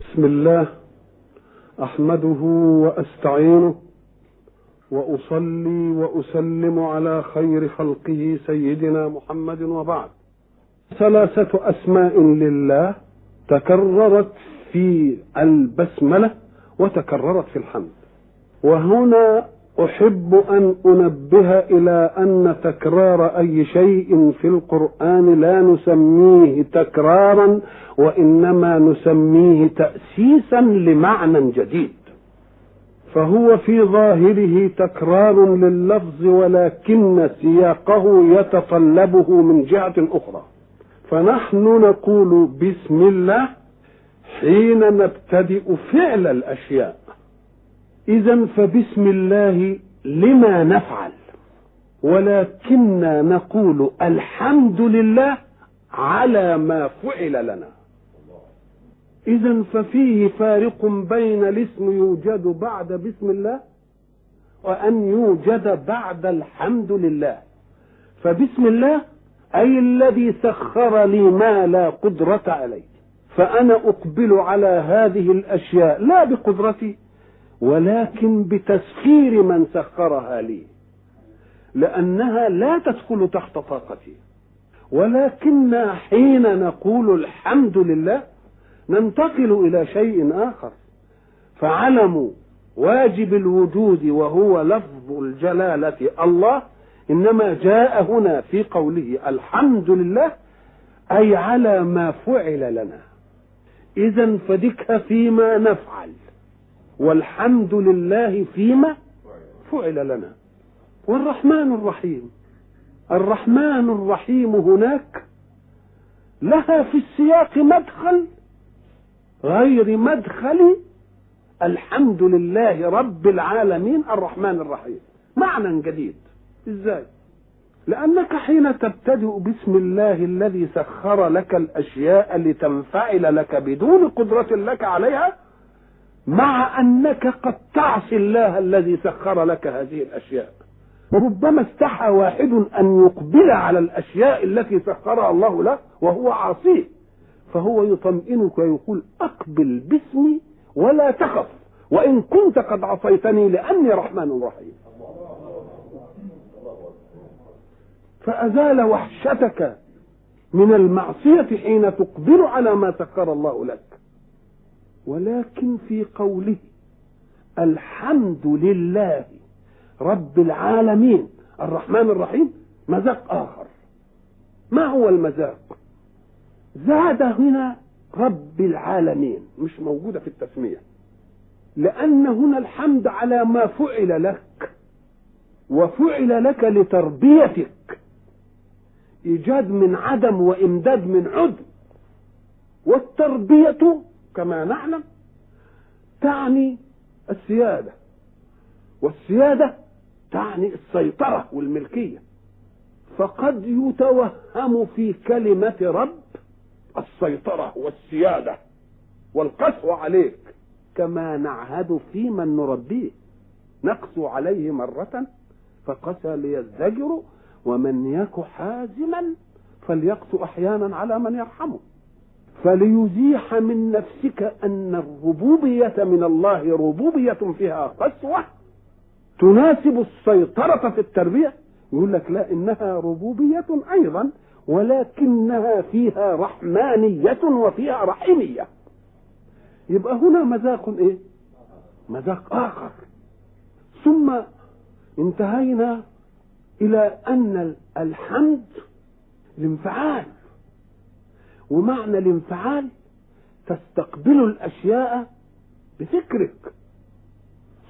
بسم الله أحمده وأستعينه وأصلي وأسلم على خير خلقه سيدنا محمد. وبعد، ثلاثة أسماء لله تكررت في البسملة وتكررت في الحمد. وهنا أحب أن أنبه إلى أن تكرار أي شيء في القرآن لا نسميه تكرارا، وإنما نسميه تأسيسا لمعنى جديد. فهو في ظاهره تكرار لللفظ، ولكن سياقه يتطلبه من جهة أخرى. فنحن نقول بسم الله حين نبتدئ فعل الأشياء. إذن فبسم الله لما نفعل، ولكننا نقول الحمد لله على ما فعل لنا. إذن ففيه فارق بين الاسم يوجد بعد بسم الله وأن يوجد بعد الحمد لله. فبسم الله أي الذي سخر لي ما لا قدرة عليه، فأنا أقبل على هذه الأشياء لا بقدرتي ولكن بتسخير من سخرها لي، لأنها لا تدخل تحت طاقتي. ولكن حين نقول الحمد لله ننتقل إلى شيء آخر، فعلم واجب الوجود وهو لفظ الجلالة الله إنما جاء هنا في قوله الحمد لله أي على ما فعل لنا. إذن فدك فيما نفعل، والحمد لله فيما فعل لنا. والرحمن الرحيم، الرحمن الرحيم هناك لها في السياق مدخل غير مدخل الحمد لله رب العالمين الرحمن الرحيم، معنى جديد. ازاي؟ لأنك حين تبتدئ بسم الله الذي سخر لك الأشياء لتنفعل لك بدون قدرة لك عليها، مع أنك قد تعصي الله الذي سخر لك هذه الأشياء. وربما استحى واحد أن يقبل على الأشياء التي سخرها الله له وهو عاصيه، فهو يطمئنك ويقول أقبل باسمي ولا تخف، وإن كنت قد عصيتني لأني رحمن رحيم. فأزال وحشتك من المعصية حين تقبل على ما سخر الله لك. ولكن في قوله الحمد لله رب العالمين الرحمن الرحيم مذاق آخر. ما هو المذاق؟ زاد هنا رب العالمين، مش موجودة في التسمية، لأن هنا الحمد على ما فعل لك، وفعل لك لتربيتك، إيجاد من عدم وإمداد من عدم. والتربية كما نعلم تعني السيادة، والسيادة تعني السيطرة والملكية. فقد يتوهم في كلمة رب السيطرة والسيادة والقسوة عليك، كما نعهد في من نربيه، نقسو عليه مرة فقسى ليزدجر، ومن يك حازما فليقسو أحيانا على من يرحمه. فليزيح من نفسك أن الربوبية من الله ربوبية فيها قسوة تناسب السيطرة في التربية، يقول لك لا، إنها ربوبية أيضا ولكنها فيها رحمانية وفيها رحيمية. يبقى هنا مذاق إيه؟ مذاق آخر. ثم انتهينا إلى أن الحمد الانفعال، ومعنى الانفعال تستقبل الأشياء بفكرك،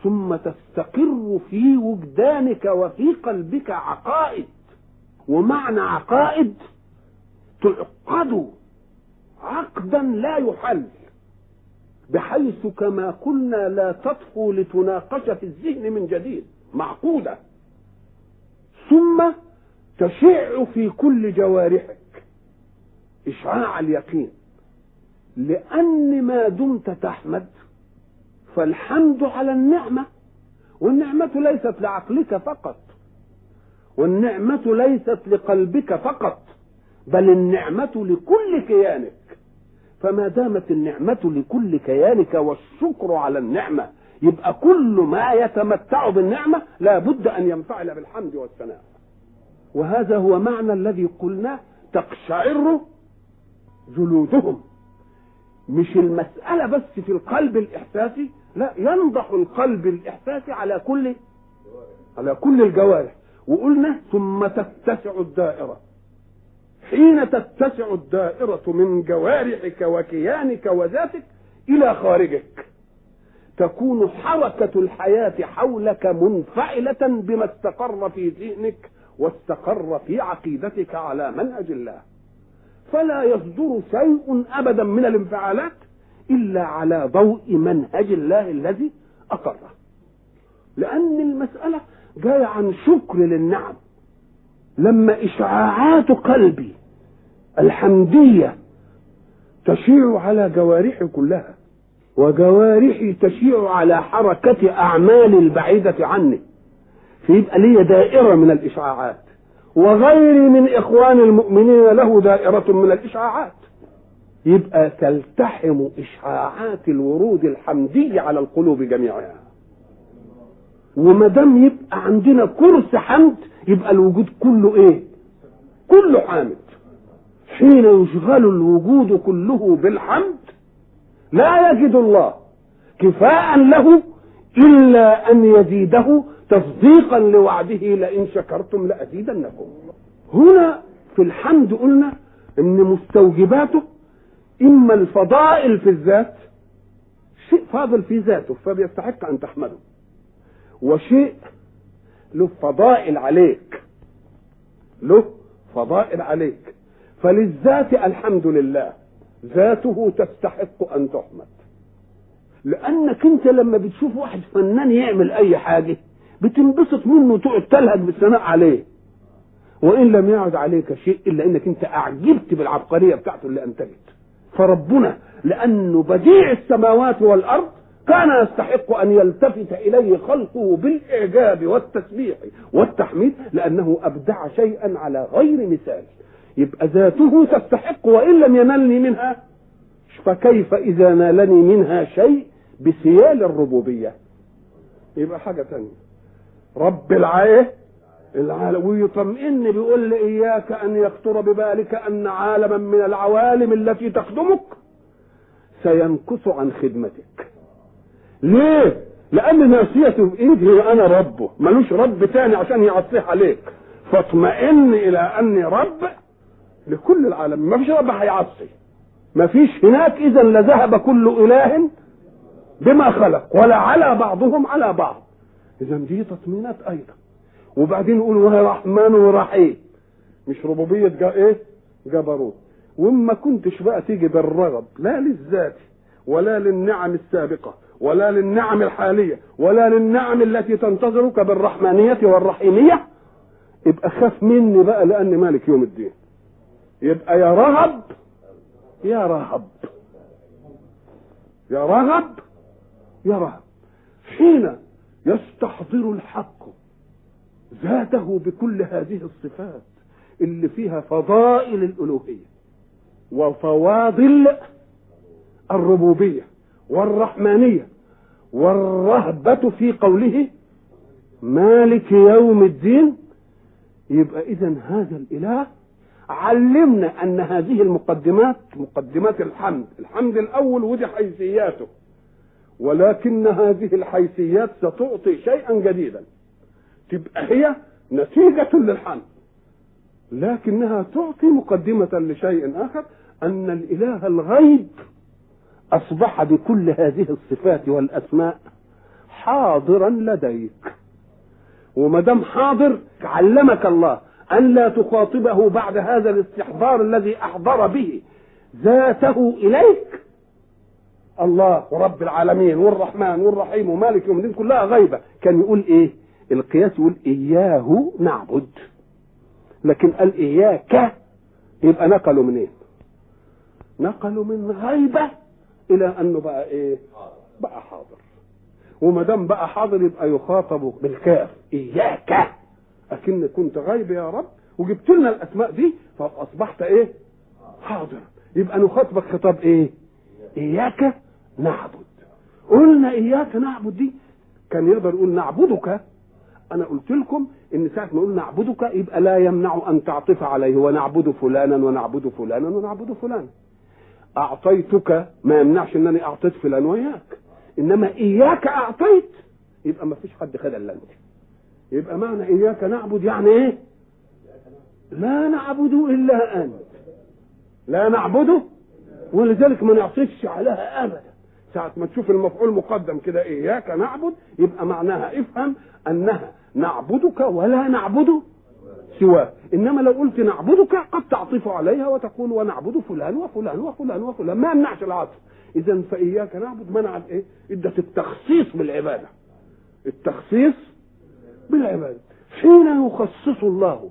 ثم تستقر في وجدانك وفي قلبك عقائد. ومعنى عقائد تعقد عقدا لا يحل، بحيث كما قلنا لا تطفو لتناقش في الذهن من جديد، معقودة، ثم تشع في كل جوارحك إشعاع اليقين. لأن ما دمت تحمد فالحمد على النعمة، والنعمة ليست لعقلك فقط، والنعمة ليست لقلبك فقط، بل النعمة لكل كيانك. فما دامت النعمة لكل كيانك والشكر على النعمة، يبقى كل ما يتمتع بالنعمة لا بد أن ينفعل بالحمد والثناء. وهذا هو معنى الذي قلنا تقشعر جلودهم. مش المسألة بس في القلب الإحساسي، لا، ينضح القلب الإحساسي على كل الجوارح. وقلنا ثم تتسع الدائرة. حين تتسع الدائرة من جوارحك وكيانك وذاتك إلى خارجك، تكون حركة الحياة حولك منفعلة بما استقر في ذهنك واستقر في عقيدتك على منهج الله. فلا يصدر شيء أبدا من الانفعالات إلا على ضوء منهج الله الذي أقره. لأن المسألة جاية عن شكر للنعم. لما إشعاعات قلبي الحمدية تشيع على جوارحي كلها، وجوارحي تشيع على حركة أعمال البعيدة عني، فيبقى لي دائرة من الإشعاعات، وغيري من إخوان المؤمنين له دائرة من الإشعاعات. يبقى تلتحم إشعاعات الورود الحمدي على القلوب جميعها. ومدام يبقى عندنا كرس حمد، يبقى الوجود كله ايه؟ كله حامد. حين يشغل الوجود كله بالحمد لا يجد الله كفاء له إلا أن يزيده تصديقا لوعده لئن شكرتم لأزيدنكم. هنا في الحمد قلنا إن مستوجباته إما الفضائل في الذات، شيء فاضل في ذاته فبيستحق أن تحمده، وشيء له فضائل عليك، فللذات الحمد لله ذاته تستحق أن تحمد. لأنك أنت لما بتشوف واحد فنان يعمل أي حاجة بتنبسط منه وتقعد تلهج بالثناء عليه، وإن لم يعد عليك شيء إلا أنك أنت أعجبت بالعبقرية بتاعته اللي أنتجت. فربنا لأنه بديع السماوات والأرض كان يستحق أن يلتفت إليه خلقه بالإعجاب والتسبيح والتحميد، لأنه أبدع شيئا على غير مثال. يبقى ذاته تستحق وإن لم ينلني منها، فكيف إذا نالني منها شيء بسيال الربوبية؟ يبقى حاجة تانية. رب العالم ويطمئن بيقول لي إياك أن يخطر ببالك أن عالما من العوالم التي تخدمك سينكس عن خدمتك. ليه؟ لأن ناسيته بإيدي وأنا ربه، ملوش رب تاني عشان يعصيه عليك. فاطمئن إلى أني رب لكل العالم، ما فيش رب هيعصي، ما فيش هناك. إذا لذهب كل إله بما خلق ولا على بعضهم على بعض. إذا دي تطمينات أيضا. وبعدين نقول وهي رحمن ورحيم، مش ربوبية جبروت. وما كنتش بقى تيجي بالرغب لا للذات ولا للنعم السابقة ولا للنعم الحالية ولا للنعم التي تنتظرك بالرحمانية والرحيمية، يبقى خاف مني بقى لأني مالك يوم الدين. يبقى يا رغب يا رهب يا رغب يا رهب. حين يستحضر الحق ذاته بكل هذه الصفات اللي فيها فضائل الألوهية وفواضل الربوبية والرحمانية والرهبة في قوله مالك يوم الدين، يبقى إذن هذا الإله علمنا أن هذه المقدمات مقدمات الحمد الأول ودي حيثياته، ولكن هذه الحيثيات ستعطي شيئا جديدا تبقى هي نتيجة للحمد، لكنها تعطي مقدمة لشيء آخر، أن الإله الغيب أصبح بكل هذه الصفات والأسماء حاضرا لديك. ومدام حاضر علمك الله أن لا تخاطبه بعد هذا الاستحضار الذي أحضر به ذاته إليك. الله ورب العالمين والرحمن والرحيم ومالك يوم الدين كلها غيبة. كان يقول إيه القياس؟ يقول إياه نعبد، لكن قال إياك، يبقى نقلوا منين؟ نقلوا من غيبة إلى أنه بقى إيه؟ بقى حاضر. ومدام بقى حاضر يبقى يخاطب بالكاف إياك، أكن كنت غيب يا رب وجبت لنا الأسماء دي فأصبحت إيه؟ حاضر. يبقى نخاطبك خطاب ايه؟ اياك نعبد. قلنا اياك نعبد دي كان يقدر يقول نعبدك. انا قلت لكم ان ساعه ما نقول نعبدك يبقى لا يمنع ان تعطف عليه ونعبد فلانا ونعبد فلانا ونعبد فلانا. اعطيتك ما يمنعش انني اعطيت فلان وياك، انما اياك اعطيت يبقى ما فيش حد خد الا انت. يبقى معنى اياك نعبد يعني ايه؟ لا نعبد الا انت، لا نعبده، ولذلك ما نعطيش عليها ابدا. ساعة ما تشوف المفعول مقدم كده اياك نعبد يبقى معناها افهم انها نعبدك ولا نعبد سواك. انما لو قلت نعبدك قد تعطف عليها وتقول ونعبد فلان وفلان وفلان وفلان، ما يمنعش العطف. اذا فاياك نعبد منعت ايه؟ ادت التخصيص بالعباده، التخصيص بالعباده. حين يخصص الله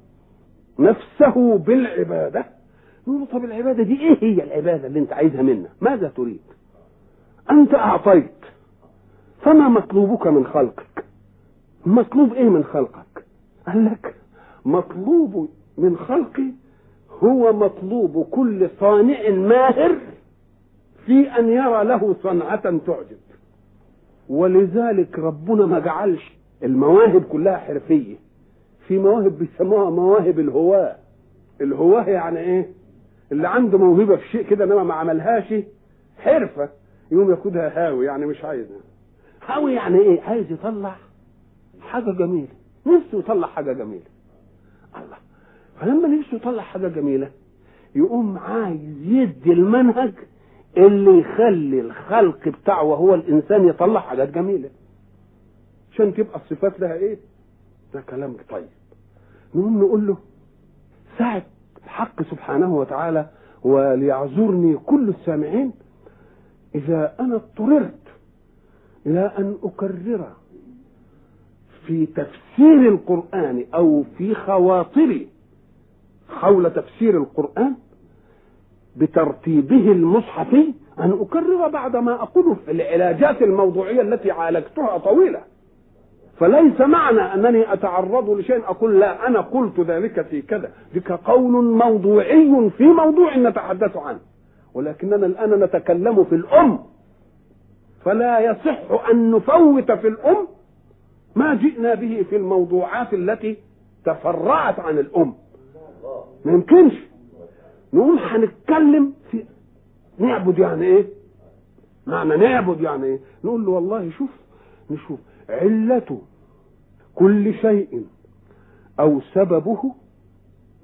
نفسه بالعباده نقول طب العباده دي ايه هي العباده اللي انت عايزها منا؟ ماذا تريد؟ انت اعطيت، فما مطلوبك من خلقك؟ مطلوب ايه من خلقك؟ قال لك مطلوب من خلقي هو مطلوب كل صانع ماهر في ان يرى له صنعة تعجب. ولذلك ربنا ما جعلش المواهب كلها حرفية. في مواهب بيسموها مواهب الهواة. الهواة يعني ايه؟ اللي عنده موهبة في شيء كده انما ما عملهاش حرفة يوم ياخدها هاوي، يعني مش عايزها. هاوي يعني ايه؟ عايز يطلع حاجة جميلة، نفسه يطلع حاجة جميلة. الله، فلما نفسه يطلع حاجة جميلة يقوم عايز يدي المنهج اللي يخلي الخلق بتاعه وهو الإنسان يطلع حاجات جميلة عشان تبقى الصفات لها ايه؟ ده كلام طيب. نقوم نقول له ساعة الحق سبحانه وتعالى وليعذرني كل السامعين إذا أنا اضطررت إلى أن أكرر في تفسير القرآن أو في خواطري حول تفسير القرآن بترتيبه المصحفي أن أكرر بعد ما أقوله في العلاجات الموضوعية التي عالجتها طويلة. فليس معنى أنني أتعرض لشيء أقول لا أنا قلت ذلك في كذا، ذلك قول موضوعي في موضوع نتحدث عنه، ولكننا الآن نتكلم في الأم، فلا يصح أن نفوت في الأم ما جئنا به في الموضوعات التي تفرعت عن الأم. ما يمكنش نقول هنتكلم في نعبد يعني ايه؟ معنى نعبد يعني ايه؟ نقول له والله نشوف علة كل شيء او سببه.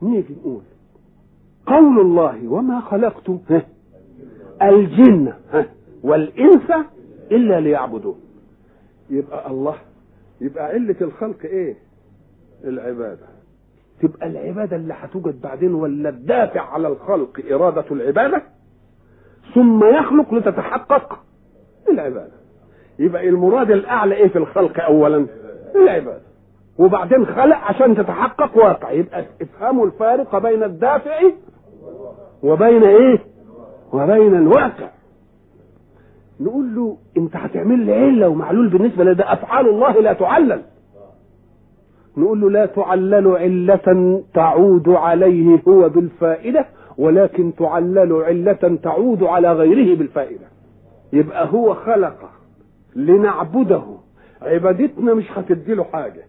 نيجي نقول قول الله وما خلقت الجن والانس الا ليعبدون. يبقى الله، يبقى علة الخلق ايه؟ العبادة. تبقى العبادة اللي هتوجد بعدين ولا الدافع على الخلق إرادة العبادة ثم يخلق لتتحقق العبادة. يبقى المراد الأعلى ايه في الخلق؟ أولا العبادة، وبعدين خلق عشان تتحقق واقع. يبقى افهموا الفارق بين الدافع وبين ايه؟ وبين الواقع. نقول له انت هتعمل لي علة ومعلول بالنسبة لده، أفعال الله لا تعلل. نقول له لا تعلل علة تعود عليه هو بالفائدة، ولكن تعلل علة تعود على غيره بالفائدة. يبقى هو خلق لنعبده، عبادتنا مش هتدي له حاجة،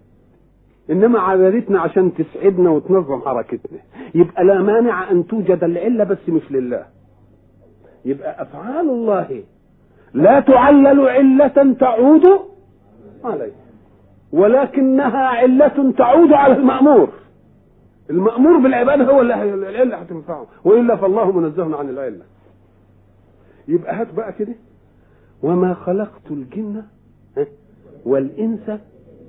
إنما عبادتنا عشان تسعدنا وتنظم حركتنا. يبقى لا مانع أن توجد العلة بس مش لله. يبقى أفعال الله لا تعلل علة تعود عليه، ولكنها علة تعود على المأمور. المأمور بالعبادة هو اللي العلة هتنفعه، وإلا فالله منزه عن العلة. يبقى هات بقى كده وما خلقت الجن والإنس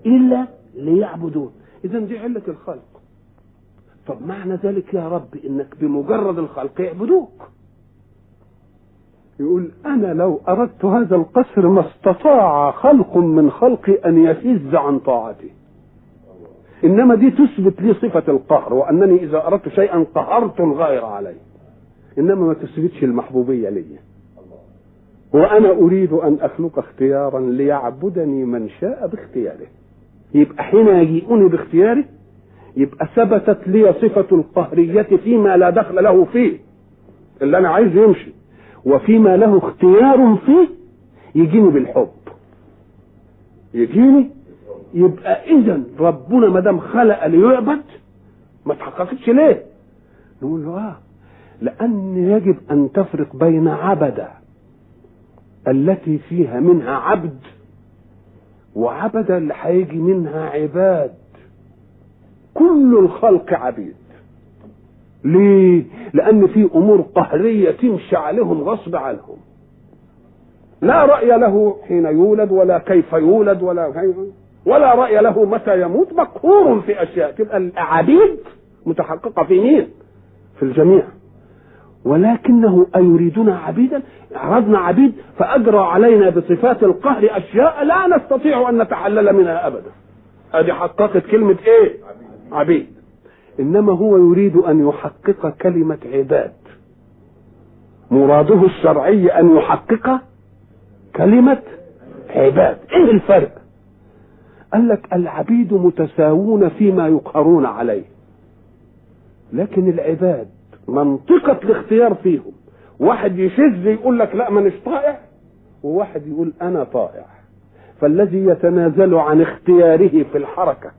إلا ليعبدون. إذا دي علة الخلق. طب معنى ذلك يا رب إنك بمجرد الخلق يعبدوك. يقول أنا لو أردت هذا القصر ما استطاع خلق من خلقي أن يفز عن طاعتي. إنما دي تثبت لي صفة القهر، وأنني إذا أردت شيئا قهرت الغير عليه، إنما ما تثبتش المحبوبية لي. وأنا أريد أن أخلق اختيارا ليعبدني من شاء باختياره. يبقى حين يجيئني باختياره يبقى ثبتت لي صفة القهرية فيما لا دخل له فيه، اللي انا عايزه يمشي، وفيما له اختيار فيه يجيني بالحب، يجيني. يبقى اذا ربنا ما دام خلق ليعبد ما تحققتش ليه؟ نقول له لان يجب ان تفرق بين عبده التي فيها منها عبد وعبده اللي هيجي منها عباد. كل الخلق عبيد. ليه؟ لان في امور قهريه تمشي عليهم غصب عنهم، لا راي له حين يولد ولا كيف يولد ولا راي له متى يموت، مقهور في اشياء. تبقى العبيد متحققه في مين؟ في الجميع. ولكنه أيريدنا عبيدا، أعرضنا عبيد فأجرى علينا بصفات القهر أشياء لا نستطيع أن نتحلل منها أبدا. هذه حققت كلمة إيه؟ عبيد. إنما هو يريد أن يحقق كلمة عباد، مراده الشرعي أن يحقق كلمة عباد. إيه الفرق؟ قال لك العبيد متساوون فيما يقهرون عليه، لكن العباد منطقة الاختيار فيهم. واحد يشذ يقول لك لا مانيش طائع، وواحد يقول انا طائع. فالذي يتنازل عن اختياره في الحركة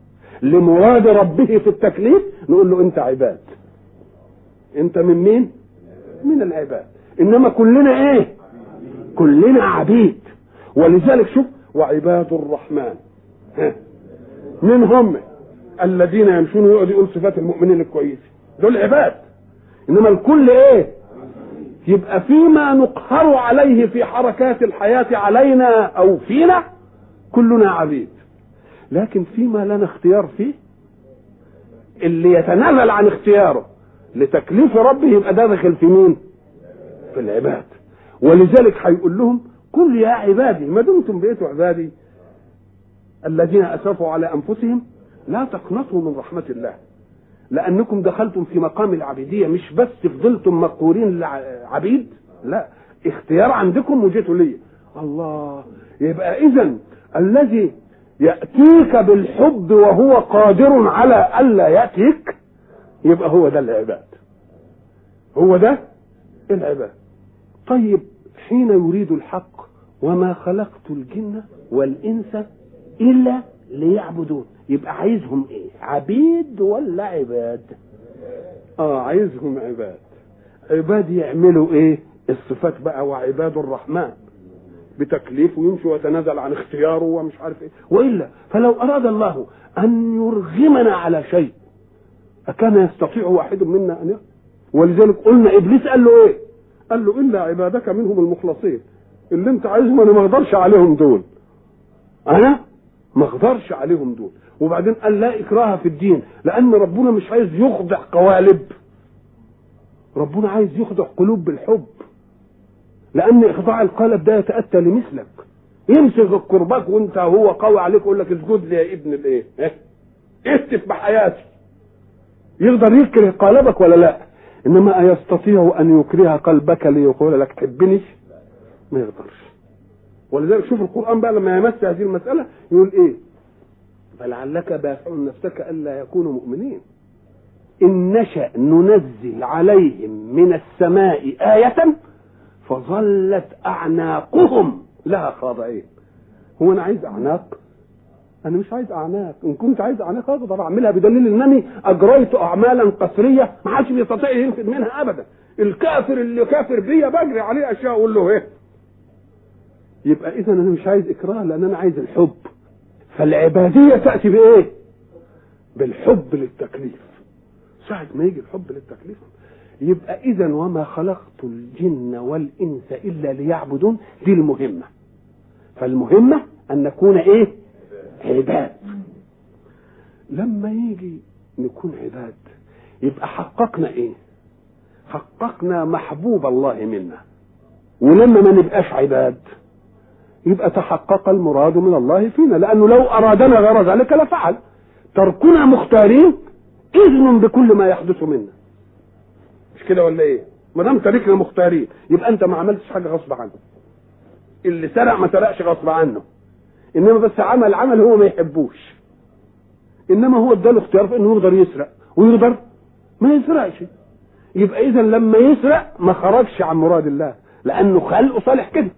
لمراد ربه في التكليف نقول له انت عباد. انت من مين؟ من العباد. انما كلنا ايه؟ كلنا عبيد. ولذلك شوف وعباد الرحمن من هم؟ الذين يمشون، يقعد يقول صفات المؤمنين الكويسين، دول عباد. انما الكل ايه؟ يبقى فيما نقهر عليه في حركات الحياة علينا او فينا كلنا عبيد، لكن فيما لنا اختيار فيه اللي يتنازل عن اختياره لتكليف ربه يبقى ده داخل في مين؟ في العباد. ولذلك هيقول لهم قل يا عبادي ما دمتم بقيتوا عبادي الذين اسرفوا على انفسهم لا تقنطوا من رحمة الله، لأنكم دخلتم في مقام العبيدية، مش بس فضلتم مقهورين عبيد، لا اختيار عندكم وجيتوا لي. الله. يبقى إذن الذي يأتيك بالحب وهو قادر على ألا يأتيك يبقى هو ده العباد، هو ده العباد. طيب حين يريد الحق وما خلقت الجن والإنس إلا ليعبدون، يبقى عايزهم ايه؟ عبيد ولا عباد؟ عايزهم عباد. عباد يعملوا ايه؟ الصفات بقى وعباد الرحمن بتكليف ويمشي ويتنازل عن اختياره ومش عارف ايه. والا فلو اراد الله ان يرغمنا على شيء اكان يستطيع واحد منا ان ولذلك قلنا ابليس قال له ايه؟ قال له الا عبادك منهم المخلصين، اللي انت عايزهم انا ما اقدرش عليهم دول، انا ما اقدرش عليهم دول. وبعدين قال لا اكراه في الدين، لان ربنا مش عايز يخضع قوالب، ربنا عايز يخضع قلوب بالحب، لان اخضاع القالب ده يتاتى لمثلك. يمسك الكرباك وانت هو قوي عليك يقول لك اسجد لي يا ابن الايه، اهتف بحياتي، يقدر يكره قالبك ولا لا؟ انما ايستطيع ان يكره قلبك ليقول لك حبني؟ ما يقدرش. ولذلك شوف القرآن بقى لما يمس هذه المسألة يقول ايه؟ فلعلك باخع نفسك ألا يكونوا مؤمنين إن نشأ ننزل عليهم من السماء آية فظلت أعناقهم لها خاضعين. هو أنا عايز أعناق؟ أنا مش عايز أعناق. إن كنت عايز أعناق أقدر أعملها بدليل أنني أجريت أعمالا قسرية ما حدش يستطيع ينفذ منها أبدا. الكافر اللي كافر بيا بجري عليه أشياء أقول له إيه؟ يبقى إذا أنا مش عايز إكراه، لأن أنا عايز الحب. فالعبادية تأتي بإيه؟ بالحب للتكليف. ساعة ما يجي الحب للتكليف يبقى إذا وما خلقت الجن والإنس إلا ليعبدون، دي المهمة. فالمهمة أن نكون إيه؟ عباد. لما يجي نكون عباد يبقى حققنا إيه؟ حققنا محبوب الله منا. ولما ما نبقاش عباد يبقى تحقق المراد من الله فينا، لأنه لو أرادنا غير ذلك لفعل. تركنا مختارين إذن بكل ما يحدث منا، مش كده ولا إيه؟ ما دام تركنا مختارين يبقى أنت ما عملتش حاجة غصب عنه. اللي سرق ما سرقش غصب عنه، إنما بس عمل هو ما يحبوش، إنما هو اداله اختيار في إنه يقدر يسرق ويقدر ما يسرقش. يبقى اذا لما يسرق ما خرجش عن مراد الله، لانه خلقه صالح كده.